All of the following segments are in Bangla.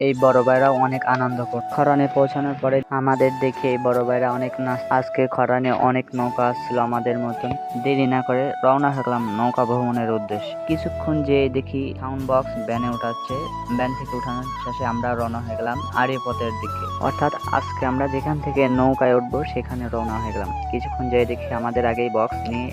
এই বড় ভাইরা অনেক আনন্দ করত। খরানে পৌঁছানোর পরে আমাদের দেখে এই বড় ভাইরা অনেক নাচ। আজকে খরানে অনেক নৌকা আসছিল আমাদের মতন। দেরি না করে রওনা হলাম নৌকা ভ্রমণের উদ্দেশ্যে। কিছুক্ষণ যেয়ে দেখি সাউন্ড বক্স ব্যানে উঠাচ্ছে। ব্যান থেকে উঠানোর শেষে আমরা রওনা হয়ে গেলাম আড়িপথের দিকে, অর্থাৎ আজকে আমরা যেখান থেকে নৌকায় উঠবো সেখানে রওনা হয়ে গেলাম। কিছুক্ষণ যেয়ে দেখি আমাদের আগেই বক্স নিয়ে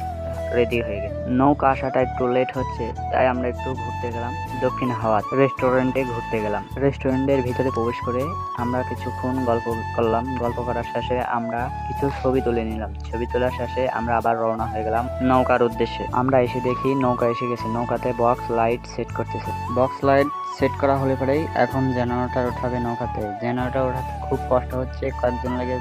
রেডি হয়ে গেছে। নৌকা আসাটা একটু লেট হচ্ছে, তাই আমরা একটু ঘুরতে গেলাম দক্ষিণ হাওয়াত রেস্টুরেন্টে ঘুরতে গেলাম। রেস্টুরেন্টের ভিতরে প্রবেশ করে আমরা কিছুক্ষণ গল্প করলাম। গল্প করার শেষে আমরা কিছু ছবি তুলে নিলাম। ছবি তোলার শেষে আমরা আবার রওনা হয়ে গেলাম নৌকার উদ্দেশ্যে। আমরা এসে দেখি নৌকা এসে গেছে। নৌকাতে বক্স লাইট সেট করতেছে। বক্স লাইট সেট করা হলে পরেই এখন জেনারেটর উঠাবে নৌকাতে। জেনারেটর উঠাতে খুব কষ্ট হচ্ছে, কয়েকজন লেগে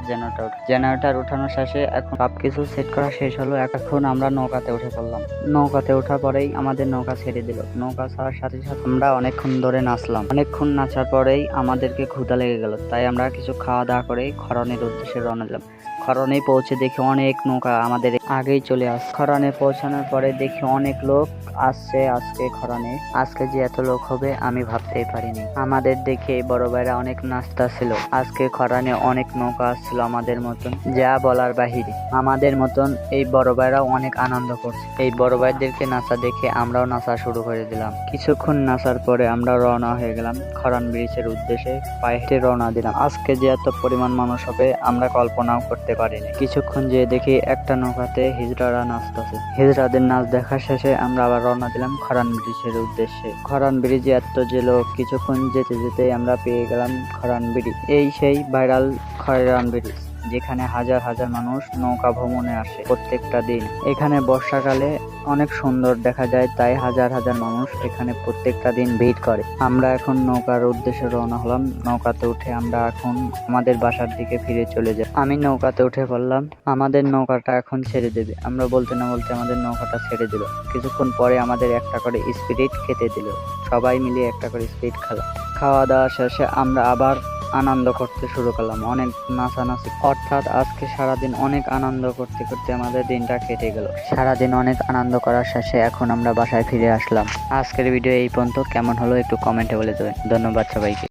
জেনারেটর উঠানোর শেষে এখন সবকিছু সেট করা শেষ হলো। এখন আমরা নৌকাতে উঠে পড়লাম। নৌকাতে ওঠার পরেই আমাদের নৌকা ছেড়ে দিল। নৌকা ছাড়ার সাথে সাথে আমরা অনেকক্ষণ ধরে নাচলাম। অনেকক্ষণ নাচার পরেই আমাদেরকে ক্ষুধা লেগে গেল, তাই আমরা কিছু খাওয়া দাওয়া করে খরনের উদ্দেশ্যে রওনা দিলাম। খরনে পৌঁছে দেখি অনেক নৌকা আমাদের আগেই চলে আসছে। খরনে পৌঁছানোর পরে দেখি অনেক লোক আসছে আজকে খরনে। আজকে যে এত লোক হবে আমি ভাবতেই পারিনি। আমাদের দেখে বড় ভাইরা অনেক নাচতা ছিল। আজকে খরানে অনেক নৌকা আসছিল আমাদের মতন, যা বলার বাহিরে। আমাদের মতন এই বড় ভাইরাও অনেক আনন্দ করছে। এই বড় ভাইদেরকে নাচা দেখে আমরাও নাচা শুরু করে দিলাম। কিছুক্ষণ নাচার পরে আমরা রওনা হয়ে গেলাম খরান ব্রিজের উদ্দেশ্যে। পায়ে হেঁটে রওনা দিলাম। আজকে যে এত পরিমাণ মানুষ হবে আমরা কল্পনাও করতে পারিনি। কিছুক্ষণ যেয়ে দেখি একটা নৌকাতে হিজড়ারা নাচতেছে। হিজড়াদের নাচ দেখার শেষে আমরা আবার রওনা দিলাম খরান ব্রিজের উদ্দেশ্যে। খরান ব্রিজে এত যে লোক, কিছুক্ষণ যেতে যেতে আমরা পেয়ে গেলাম খরান ব্রিজ। এই সেই ভাইরাল খরান ব্রিজ, যেখানে হাজার হাজার মানুষ নৌকা ভ্রমণে আসে প্রত্যেকটা দিন। এখানে বর্ষাকালে অনেক সুন্দর দেখা যায়, তাই হাজার হাজার মানুষ এখানে প্রত্যেকটা দিন ভিড় করে। আমরা এখন নৌকার উদ্দেশ্যে রওনা হলাম। নৌকাতে উঠে আমরা এখন আমাদের বাসার দিকে ফিরে চলে যাই। আমি নৌকাতে উঠে পড়লাম। আমাদের নৌকাটা এখন ছেড়ে দেবে। আমরা বলতে না বলতে আমাদের নৌকাটা ছেড়ে দিল। কিছুক্ষণ পরে আমাদের একটা করে স্পিরিট খেতে দিল। সবাই মিলে একটা করে স্পিরিট খেলাম। খাওয়া দাওয়া শেষে আমরা আবার আনন্দ করতে শুরু করলাম, অনেক নাচানাচি। অর্থাৎ আজকে সারাদিন অনেক আনন্দ করতে করতে আমাদের দিনটা কেটে গেল। সারাদিন অনেক আনন্দ করার শেষে এখন আমরা বাসায় ফিরে আসলাম। আজকের ভিডিও এই পর্যন্ত। কেমন হলো একটু কমেন্টে বলে দেবেন। ধন্যবাদ সবাইকে।